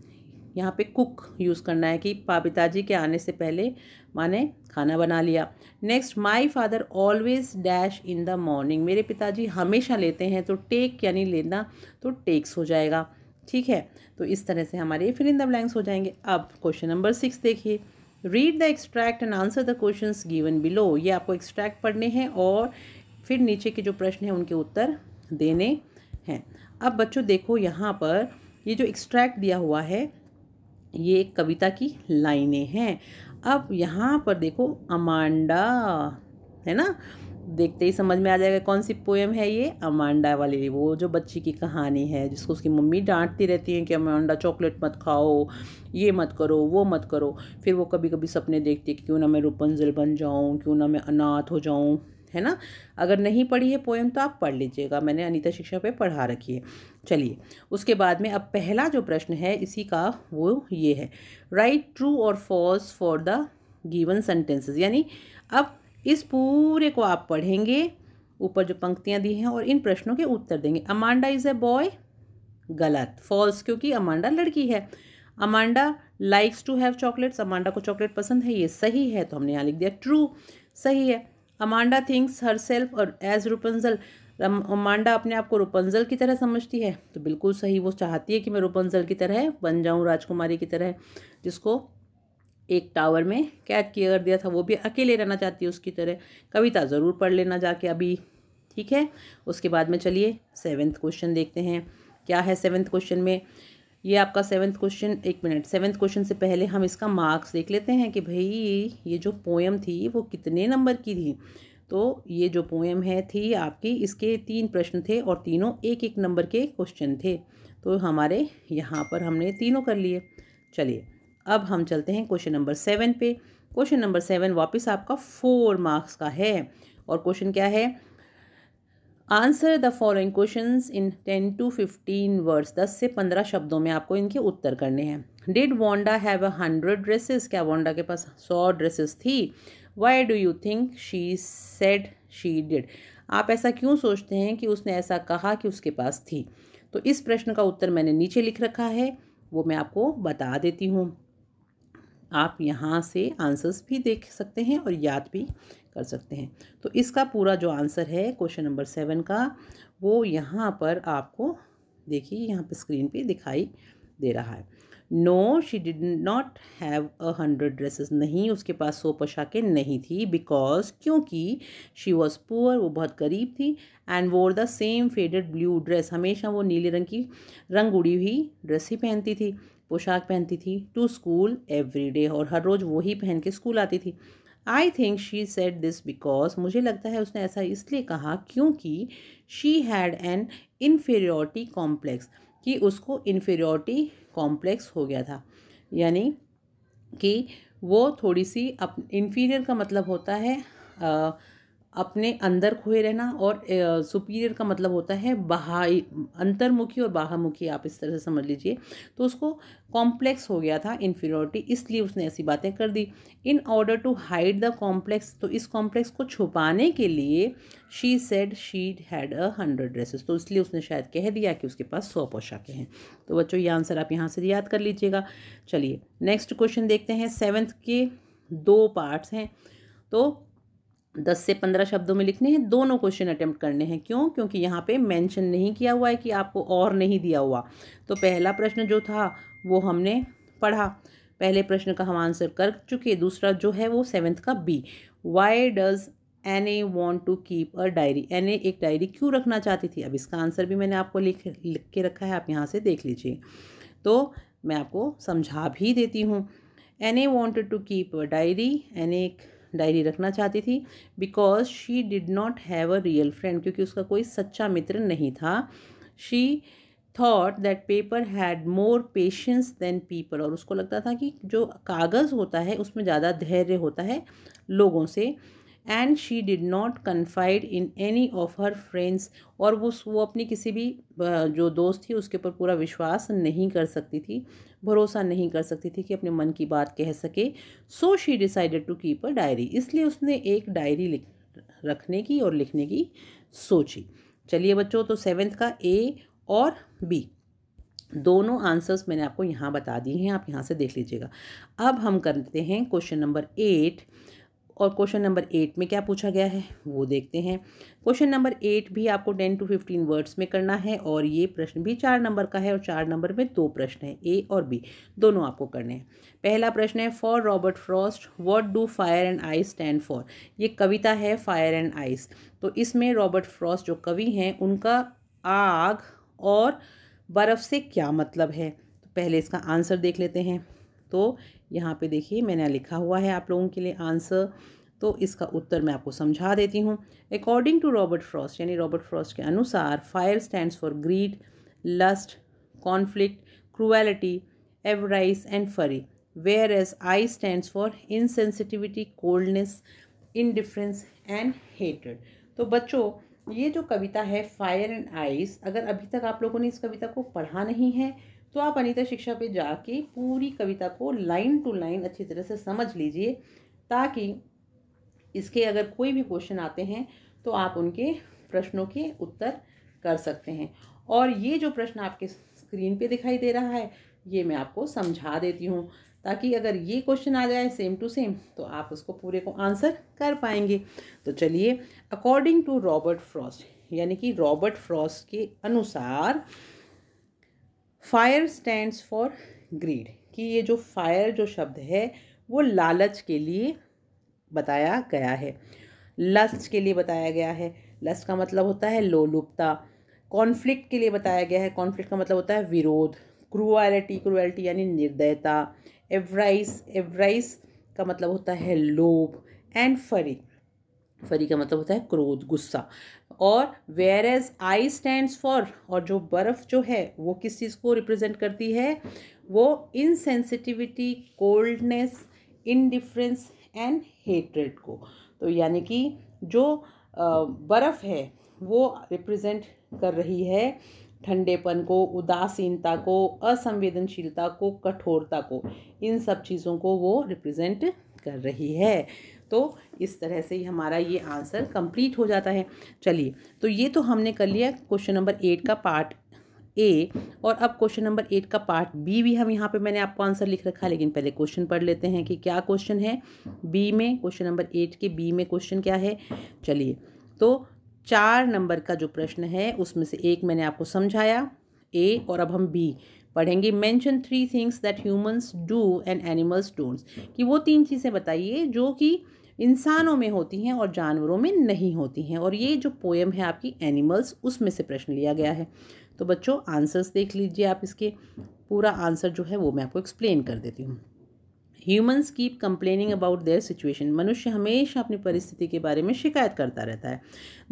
यहाँ पे कुक यूज़ करना है कि पिताजी के आने से पहले माँ ने खाना बना लिया। Next, my father always dash in the morning, मेरे पिताजी हमेशा लेते हैं, तो टेक यानी लेना, तो टेक्स हो जाएगा, ठीक है। तो इस तरह से हमारे फिल इन द ब्लैंक्स हो जाएंगे। अब क्वेश्चन नंबर 6 देखिए, read the extract and answer the questions given below, ये आपको एक्सट्रैक्ट पढ़ने हैं और फिर नीचे के जो प्रश्न हैं उनके उत्तर देने हैं। अब बच्चों देखो यहाँ पर ये जो एक्सट्रैक्ट दिया हुआ है ये एक कविता की लाइनें हैं। अब यहाँ पर देखो अमांडा है ना, देखते ही समझ में आ जाएगा कौन सी पोएम है ये, अमांडा वाली, वो जो बच्ची की कहानी है जिसको उसकी मम्मी डांटती रहती है कि अमांडा चॉकलेट मत खाओ, ये मत करो, वो मत करो। फिर वो कभी कभी सपने देखती है कि क्यों ना मैं रुपंजल बन जाऊँ, क्यों ना मैं अनाथ हो जाऊँ, है ना। अगर नहीं पढ़ी है पोएम तो आप पढ़ लीजिएगा, मैंने अनीता शिक्षा पे पढ़ा रखी है। चलिए उसके बाद में अब पहला जो प्रश्न है इसी का वो ये है, राइट ट्रू और false for the given sentences, यानी अब इस पूरे को आप पढ़ेंगे ऊपर जो पंक्तियाँ दी हैं और इन प्रश्नों के उत्तर देंगे। अमांडा इज़ ए बॉय, गलत, फॉल्स, क्योंकि अमांडा लड़की है। Amanda likes to have chocolates, Amanda को चॉकलेट पसंद है, ये सही है, तो हमने यहाँ लिख दिया ट्रू, सही है। अमांडा थिंक्स हर सेल्फ और एज रुपंजल, अमांडा अपने आप को रुपंजल की तरह समझती है, तो बिल्कुल सही, वो चाहती है कि मैं रुपंजल की तरह बन जाऊँ, राजकुमारी की तरह, जिसको एक टावर में कैद किया कर दिया था, वो भी अकेले रहना चाहती है उसकी तरह। कविता ज़रूर पढ़ लेना जाके अभी, ठीक है। उसके बाद में चलिए 7th क्वेश्चन देखते हैं क्या है 7th क्वेश्चन में। ये आपका 7th question, 1 minute, 7th question से पहले हम इसका मार्क्स देख लेते हैं कि भाई ये जो पोएम थी वो कितने नंबर की थी। तो ये जो पोएम थी आपकी, इसके 3 प्रश्न थे और तीनों 1-1 नंबर के क्वेश्चन थे। तो हमारे यहाँ पर हमने तीनों कर लिए। चलिए अब हम चलते हैं क्वेश्चन नंबर 7 पे। क्वेश्चन नंबर 7 वापस आपका 4 मार्क्स का है और क्वेश्चन क्या है, answer the following questions in 10 to 15 words, 10 से 15 शब्दों में आपको इनके उत्तर करने हैं। डिड वांडा हैव 100 ड्रेसेस, क्या वांडा के पास 100 ड्रेसेस थी। Why do you think she said she did, आप ऐसा क्यों सोचते हैं कि उसने ऐसा कहा कि उसके पास थी। तो इस प्रश्न का उत्तर मैंने नीचे लिख रखा है, वो मैं आपको बता देती हूँ। आप यहाँ से आंसर्स भी देख सकते हैं और याद भी कर सकते हैं। तो इसका पूरा जो आंसर है क्वेश्चन नंबर 7 का, वो यहाँ पर आपको देखिए, यहाँ पे स्क्रीन पे दिखाई दे रहा है। No she did not have 100 dresses, नहीं उसके पास 100 पोशाकें नहीं थी, बिकॉज, क्योंकि शी वॉज पुअर, वो बहुत गरीब थी, एंड वोर the same faded blue dress, हमेशा वो नीले रंग की रंग उड़ी हुई ड्रेस ही पहनती थी, पोशाक पहनती थी, टू स्कूल एवरी डे, और हर रोज़ वही पहन के स्कूल आती थी। I think she said this because, मुझे लगता है उसने ऐसा इसलिए कहा क्योंकि she had an inferiority complex, कि उसको इन्फीरियोरिटी कॉम्प्लेक्स हो गया था, यानी कि वो थोड़ी सी इन्फीरियर का मतलब होता है अपने अंदर खोए रहना, और सुपीरियर का मतलब होता है बाहरी, अंतर्मुखी और बाहरमुखी, आप इस तरह से समझ लीजिए। तो उसको कॉम्प्लेक्स हो गया था इन्फीरियोरिटी, इसलिए उसने ऐसी बातें कर दी। In order to hide the complex, तो इस कॉम्प्लेक्स को छुपाने के लिए she said she had 100 dresses, तो इसलिए उसने शायद कह दिया कि उसके पास 100 पोशाकें हैं। तो बच्चों ये आंसर आप यहाँ से याद कर लीजिएगा। चलिए नेक्स्ट क्वेश्चन देखते हैं। 7th के 2 पार्ट्स हैं, तो 10 से 15 शब्दों में लिखने हैं, दोनों क्वेश्चन अटेम्प्ट करने हैं। क्यों? क्योंकि यहाँ पे मेंशन नहीं किया हुआ है कि आपको और नहीं दिया हुआ। तो पहला प्रश्न जो था वो हमने पढ़ा, पहले प्रश्न का हम आंसर कर चुके। दूसरा जो है वो 7th का B, why does Anne want to keep a diary, Anne एक डायरी क्यों रखना चाहती थी। अब इसका आंसर भी मैंने आपको लिख के रखा है, आप यहाँ से देख लीजिए। तो मैं आपको समझा भी देती हूँ। Anne wanted to keep a diary, Anne एक डायरी रखना चाहती थी, because she did not have a real friend, क्योंकि उसका कोई सच्चा मित्र नहीं था। She thought that paper had more patience than people, और उसको लगता था कि जो कागज़ होता है उसमें ज़्यादा धैर्य होता है लोगों से। And she did not confide in any of her friends, और वो अपनी किसी भी जो दोस्त थी उसके ऊपर पूरा विश्वास नहीं कर सकती थी, भरोसा नहीं कर सकती थी कि अपने मन की बात कह सके। So she decided to keep a diary, इसलिए उसने एक डायरी रखने की और लिखने की सोची। चलिए बच्चों, तो 7th का ए और बी दोनों आंसर्स मैंने आपको यहाँ बता दिए हैं, आप यहाँ से देख लीजिएगा। अब हम करते हैं क्वेश्चन नंबर 8, और क्वेश्चन नंबर 8 में क्या पूछा गया है वो देखते हैं। क्वेश्चन नंबर 8 भी आपको 10 to 15 वर्ड्स में करना है, और ये प्रश्न भी 4 नंबर का है, और 4 नंबर में 2 प्रश्न हैं, ए और बी दोनों आपको करने हैं। पहला प्रश्न है, for Robert Frost what do fire and ice stand for. ये कविता है फायर एंड आइस, तो इसमें रॉबर्ट फ्रॉस्ट जो कवि हैं उनका आग और बर्फ़ से क्या मतलब है। तो पहले इसका आंसर देख लेते हैं। तो यहाँ पे देखिए मैंने लिखा हुआ है आप लोगों के लिए आंसर, तो इसका उत्तर मैं आपको समझा देती हूँ। अकॉर्डिंग टू रॉबर्ट फ्रॉस्ट, यानी रॉबर्ट फ्रॉस्ट के अनुसार, fire stands for greed, lust, conflict, cruelty, avarice and fury, where as I stands for insensitivity, coldness, indifference and hatred. तो बच्चों ये जो कविता है फायर एंड आइस, अगर अभी तक आप लोगों ने इस कविता को पढ़ा नहीं है तो आप अनीता शिक्षा पे जाके पूरी कविता को लाइन टू लाइन अच्छी तरह से समझ लीजिए, ताकि इसके अगर कोई भी क्वेश्चन आते हैं तो आप उनके प्रश्नों के उत्तर कर सकते हैं। और ये जो प्रश्न आपके स्क्रीन पे दिखाई दे रहा है, ये मैं आपको समझा देती हूँ, ताकि अगर ये क्वेश्चन आ जाए सेम टू सेम तो आप उसको पूरे को आंसर कर पाएंगे। तो चलिए, अकॉर्डिंग टू रॉबर्ट फ्रॉस्ट, यानी कि रॉबर्ट फ्रॉस्ट के अनुसार फायर स्टैंड्स फॉर ग्रीड, कि ये जो फायर जो शब्द है वो लालच के लिए बताया गया है, लस्ट के लिए बताया गया है। लस्ट का मतलब होता है लोलुपता। कॉन्फ्लिक्ट के लिए बताया गया है, कॉन्फ्लिक्ट का मतलब होता है विरोध। क्रूअलिटी, क्रूअलिटी यानी निर्दयता। एवराइस का मतलब होता है लोभ। एंड फरी, फरी का मतलब होता है क्रोध, गुस्सा। और where as I stands for, और जो बर्फ़ जो है वो किस चीज़ को रिप्रेजेंट करती है, वो insensitivity, coldness, indifference and hatred को। तो यानी कि जो बर्फ़ है वो रिप्रेजेंट कर रही है ठंडेपन को, उदासीनता को, असंवेदनशीलता को, कठोरता को, इन सब चीज़ों को वो रिप्रेजेंट कर रही है। तो इस तरह से ही हमारा ये आंसर कंप्लीट हो जाता है। चलिए, तो ये तो हमने कर लिया क्वेश्चन नंबर 8 का पार्ट ए। और अब क्वेश्चन नंबर 8 का पार्ट बी भी हम यहाँ पे मैंने आपको आंसर लिख रखा है, लेकिन पहले क्वेश्चन पढ़ लेते हैं कि क्या क्वेश्चन है बी में। क्वेश्चन नंबर 8 के बी में क्वेश्चन क्या है, चलिए। तो 4 नंबर का जो प्रश्न है उसमें से एक मैंने आपको समझाया, ए, और अब हम बी पढ़ेंगे। Mention 3 things that humans do and animals don'ts, कि वो 3 चीज़ें बताइए जो कि इंसानों में होती हैं और जानवरों में नहीं होती हैं। और ये जो पोएम है आपकी एनिमल्स, उसमें से प्रश्न लिया गया है। तो बच्चों आंसर्स देख लीजिए आप इसके, पूरा आंसर जो है वो मैं आपको एक्सप्लेन कर देती हूँ। Humans keep complaining about their situation, मनुष्य हमेशा अपनी परिस्थिति के बारे में शिकायत करता रहता है।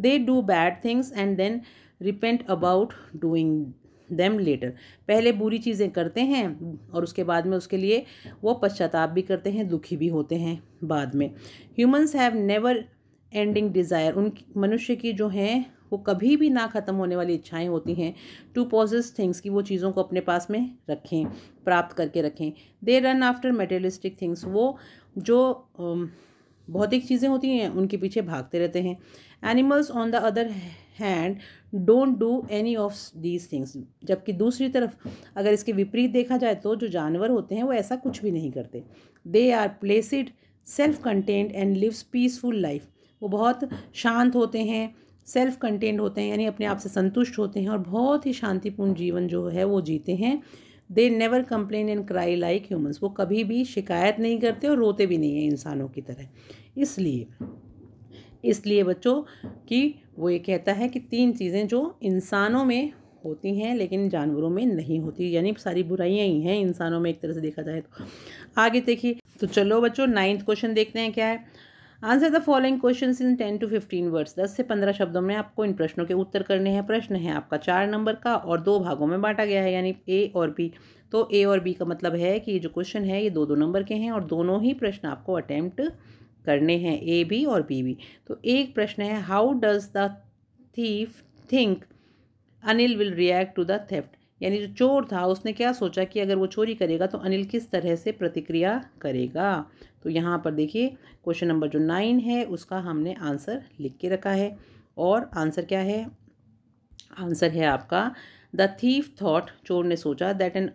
They do bad things and then repent about doing them later, पहले बुरी चीज़ें करते हैं और उसके बाद में उसके लिए वो पश्चाताप भी करते हैं, दुखी भी होते हैं बाद में। Humans have never ending desire, उन मनुष्य की जो हैं वो कभी भी ना ख़त्म होने वाली इच्छाएं होती हैं। टू पॉजेस थिंग्स, की वो चीज़ों को अपने पास में रखें, प्राप्त करके रखें। They run after materialistic things, वो जो भौतिक चीज़ें होती हैं उनके पीछे भागते रहते हैं। Animals on the other hand don't do any of these things, जबकि दूसरी तरफ अगर इसके विपरीत देखा जाए तो जो जानवर होते हैं वो ऐसा कुछ भी नहीं करते। They are placid, self contented and lives peaceful life, वो बहुत शांत होते हैं, सेल्फ कंटेन्ड होते हैं, यानी अपने आप से संतुष्ट होते हैं और बहुत ही शांतिपूर्ण जीवन जो है वो जीते हैं। They never complain and cry like humans, वो कभी भी शिकायत नहीं करते और रोते भी नहीं हैं इंसानों की तरह। इसलिए बच्चों कि वो ये कहता है कि 3 चीज़ें जो इंसानों में होती हैं लेकिन जानवरों में नहीं होती, यानी सारी बुराइयां ही हैं इंसानों में एक तरह से देखा जाए तो। आगे देखिए, तो चलो बच्चों 9th क्वेश्चन देखते हैं क्या है। Answer the following questions in 10 to 15 words, 10 से 15 शब्दों में आपको इन प्रश्नों के उत्तर करने हैं। प्रश्न है आपका 4 नंबर का और 2 भागों में बांटा गया है, यानी ए और बी। तो ए और बी का मतलब है कि ये जो क्वेश्चन है ये 2-2 नंबर के हैं और दोनों ही प्रश्न आपको अटेम्प्ट करने हैं, ए बी और बी बी। तो एक प्रश्न है, how does the thief think Anil will react to the theft, यानी जो चोर था उसने क्या सोचा कि अगर वो चोरी करेगा तो अनिल किस तरह से प्रतिक्रिया करेगा। तो यहाँ पर देखिए क्वेश्चन नंबर जो 9 है उसका हमने आंसर लिख के रखा है। और आंसर क्या है, आंसर है आपका द थीफ थॉट, चोर ने सोचा, दैट एन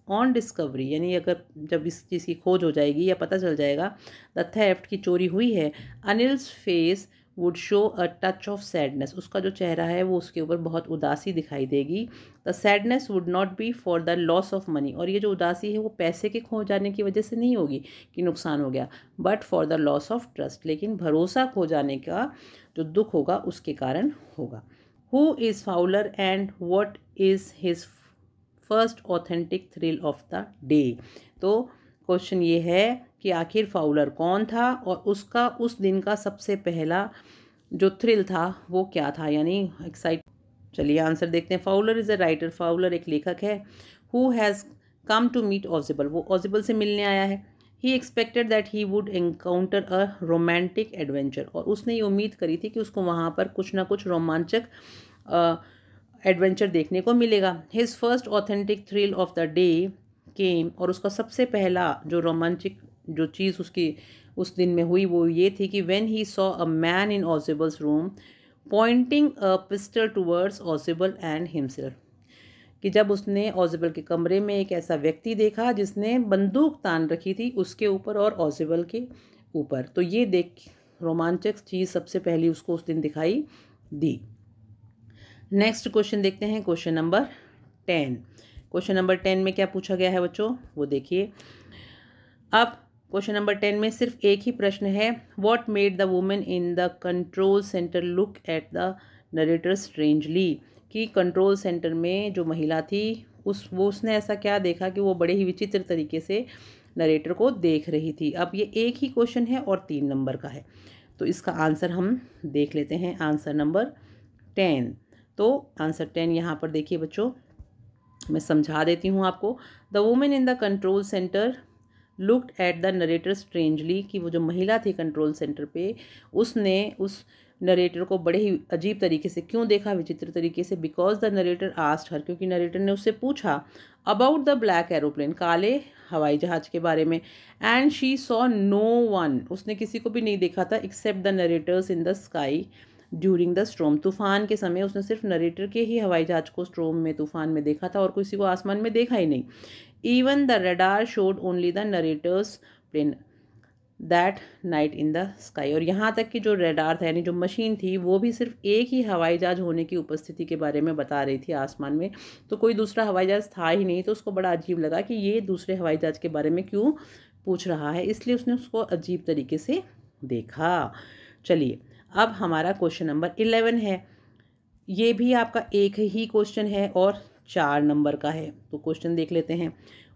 ऑन डिस्कवरी, यानी अगर जब इस चीज़ की खोज हो जाएगी या पता चल जाएगा द थेफ्ट की चोरी हुई है, Anil's face would show a touch of sadness, उसका जो चेहरा है वो उसके ऊपर बहुत उदासी दिखाई देगी। The sadness would not be for the loss of money, और ये जो उदासी है वो पैसे के खो जाने की वजह से नहीं होगी कि नुकसान हो गया, but for the loss of trust, लेकिन भरोसा खो जाने का जो दुख होगा उसके कारण होगा। Who is Fowler and what is his first authentic thrill of the day? तो क्वेश्चन ये है कि आखिर फाउलर कौन था और उसका उस दिन का सबसे पहला जो थ्रिल था वो क्या था, यानी एक्साइट। चलिए आंसर देखते हैं। Fowler is a writer, Fowler एक लेखक है। Who has come to meet Ausable, वो ऑजिबल से मिलने आया है। He expected that he would encounter a romantic adventure, और उसने ये उम्मीद करी थी कि उसको वहाँ पर कुछ ना कुछ रोमांचक एडवेंचर देखने को मिलेगा। His first authentic thrill of the day came, और उसका सबसे पहला जो रोमांचक जो चीज़ उसकी उस दिन में हुई वो ये थी कि when he saw a man in Ausable's room pointing a pistol towards Ausable and himself, कि जब उसने ऑजिबल के कमरे में एक ऐसा व्यक्ति देखा जिसने बंदूक तान रखी थी उसके ऊपर और ऑजिबल के ऊपर। तो ये देख रोमांचक चीज़ सबसे पहली उसको उस दिन दिखाई दी। नेक्स्ट क्वेश्चन देखते हैं, क्वेश्चन नंबर 10। क्वेश्चन नंबर 10 में क्या पूछा गया है बच्चों, वो देखिए। अब क्वेश्चन नंबर 10 में सिर्फ एक ही प्रश्न है, what made the women in the control centre look at the narrator strangely, कि कंट्रोल सेंटर में जो महिला थी उसने ऐसा क्या देखा कि वो बड़े ही विचित्र तरीके से नरेटर को देख रही थी। अब ये एक ही क्वेश्चन है और 3 नंबर का है, तो इसका आंसर हम देख लेते हैं। आंसर नंबर 10, तो आंसर 10 यहाँ पर देखिए बच्चों, मैं समझा देती हूँ आपको। The women in the control centre looked at the narrator strangely, कि वो जो महिला थी कंट्रोल सेंटर पे उसने उस नरेटर को बड़े ही अजीब तरीके से क्यों देखा, विचित्र तरीके से। Because the narrator asked her, क्योंकि नरेटर ने उससे पूछा अबाउट द ब्लैक एरोप्लेन, काले हवाई जहाज के बारे में। And she saw no one, उसने किसी को भी नहीं देखा था except the narrator's in the sky during the storm, तूफान के समय उसने सिर्फ नरेटर के ही हवाई जहाज को स्ट्रोम में तूफान में देखा था और किसी को आसमान में देखा ही नहीं। Even the radar showed only the narrator's plane that night in the sky, और यहाँ तक कि जो रडार था यानी जो मशीन थी वो भी सिर्फ एक ही हवाई जहाज होने की उपस्थिति के बारे में बता रही थी आसमान में, तो कोई दूसरा हवाई जहाज था ही नहीं। तो उसको बड़ा अजीब लगा कि ये दूसरे हवाई जहाज के बारे में क्यों पूछ रहा है, इसलिए उसने उसको अजीब तरीके से देखा। चलिए अब हमारा क्वेश्चन नंबर 11 है, ये भी आपका एक ही क्वेश्चन है और 4 नंबर का है। तो क्वेश्चन देख लेते हैं।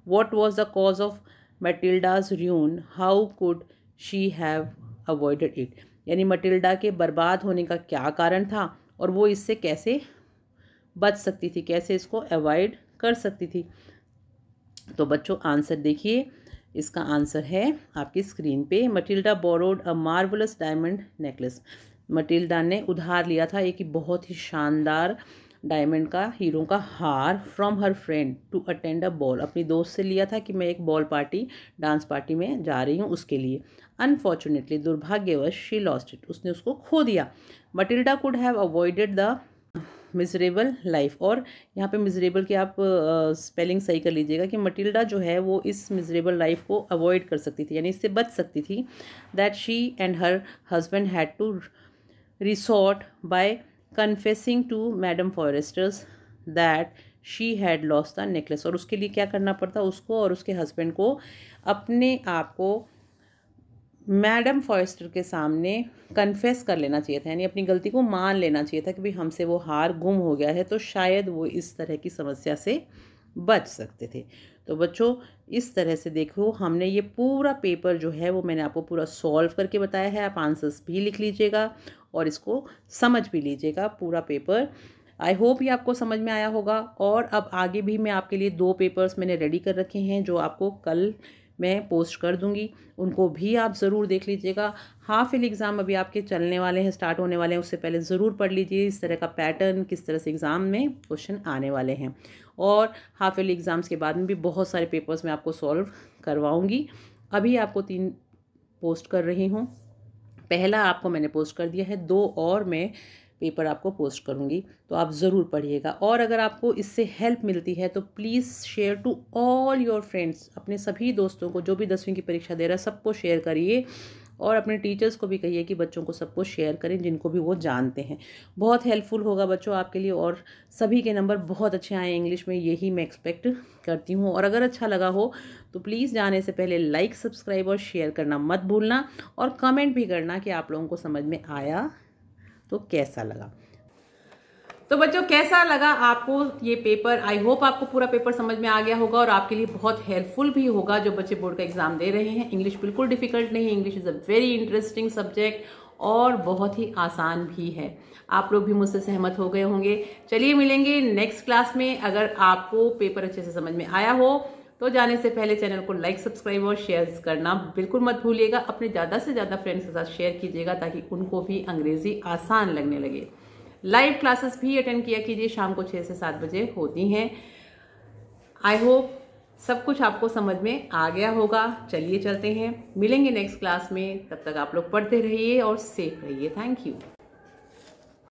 What was the cause of Matilda's ruin, how could she have avoided it, यानी मटिल्डा के बर्बाद होने का क्या कारण था और वो इससे कैसे बच सकती थी, कैसे इसको अवॉइड कर सकती थी। तो बच्चों आंसर देखिए, इसका आंसर है आपकी स्क्रीन पे। मटिल्डा बोरोड अ मार्वलस डायमंड नेकलेस, मटिल्डा ने उधार लिया था एक बहुत ही शानदार डायमंड का हीरो का हार from her friend to attend a ball, अपनी दोस्त से लिया था कि मैं एक बॉल पार्टी डांस पार्टी में जा रही हूँ उसके लिए। अनफॉर्चुनेटली, दुर्भाग्यवश, शी लॉस्ट इट, उसने उसको खो दिया। Matilda could have avoided the miserable life, और यहाँ पे मिजरेबल की आप स्पेलिंग सही कर लीजिएगा कि मटिल्डा जो है वो इस मिजरेबल लाइफ को अवॉइड कर सकती थी, यानी इससे बच सकती थी। That she and her husband had to resort by confessing to Madam Forestier's that she had lost the necklace, और उसके लिए क्या करना पड़ता उसको और उसके हस्बैंड को अपने आप को मैडम फॉरेस्टर के सामने कन्फेस कर लेना चाहिए था, यानी अपनी गलती को मान लेना चाहिए था कि भाई हमसे वो हार गुम हो गया है, तो शायद वो इस तरह की समस्या से बच सकते थे। तो बच्चों इस तरह से देखो, हमने ये पूरा पेपर जो है वो मैंने आपको पूरा सॉल्व करके बताया है। आप आंसर्स भी लिख लीजिएगा और इसको समझ भी लीजिएगा पूरा पेपर। आई होप ये आपको समझ में आया होगा। और अब आगे भी मैं आपके लिए 2 पेपर्स मैंने रेडी कर रखे हैं जो आपको कल मैं पोस्ट कर दूंगी, उनको भी आप ज़रूर देख लीजिएगा। हाफ ईयरली एग्ज़ाम अभी आपके चलने वाले हैं, स्टार्ट होने वाले हैं, उससे पहले ज़रूर पढ़ लीजिए इस तरह का पैटर्न, किस तरह से एग्ज़ाम में क्वेश्चन आने वाले हैं। और हाफ ईयरली एग्ज़ाम्स के बाद में भी बहुत सारे पेपर्स मैं आपको सॉल्व करवाऊँगी। अभी आपको 3 पोस्ट कर रही हूँ, पहला आपको मैंने पोस्ट कर दिया है, 2 और मैं पेपर आपको पोस्ट करूँगी, तो आप ज़रूर पढ़िएगा। और अगर आपको इससे हेल्प मिलती है तो please share to all your friends, अपने सभी दोस्तों को जो भी 10वीं की परीक्षा दे रहा है सबको शेयर करिए, और अपने टीचर्स को भी कहिए कि बच्चों को सबको शेयर करें जिनको भी वो जानते हैं। बहुत हेल्पफुल होगा बच्चों आपके लिए, और सभी के नंबर बहुत अच्छे आए इंग्लिश में, यही मैं एक्सपेक्ट करती हूँ। और अगर अच्छा लगा हो तो प्लीज़ जाने से पहले लाइक, सब्सक्राइब और शेयर करना मत भूलना, और कमेंट भी करना कि आप लोगों को समझ में आया तो कैसा लगा। तो बच्चों कैसा लगा आपको ये पेपर? आई होप आपको पूरा पेपर समझ में आ गया होगा और आपके लिए बहुत हेल्पफुल भी होगा जो बच्चे बोर्ड का एग्जाम दे रहे हैं। इंग्लिश बिल्कुल डिफिकल्ट नहीं है, English is a very interesting subject और बहुत ही आसान भी है। आप लोग भी मुझसे सहमत हो गए होंगे। चलिए मिलेंगे नेक्स्ट क्लास में। अगर आपको पेपर अच्छे से समझ में आया हो तो जाने से पहले चैनल को लाइक, सब्सक्राइब और शेयर करना बिल्कुल मत भूलिएगा। अपने ज़्यादा से ज़्यादा फ्रेंड्स के साथ शेयर कीजिएगा ताकि उनको भी अंग्रेजी आसान लगने लगे। लाइव क्लासेस भी अटेंड किया कीजिए, शाम को 6 से 7 बजे होती हैं। आई होप सब कुछ आपको समझ में आ गया होगा। चलिए चलते हैं, मिलेंगे नेक्स्ट क्लास में। तब तक आप लोग पढ़ते रहिए और सेफ रहिए। Thank you.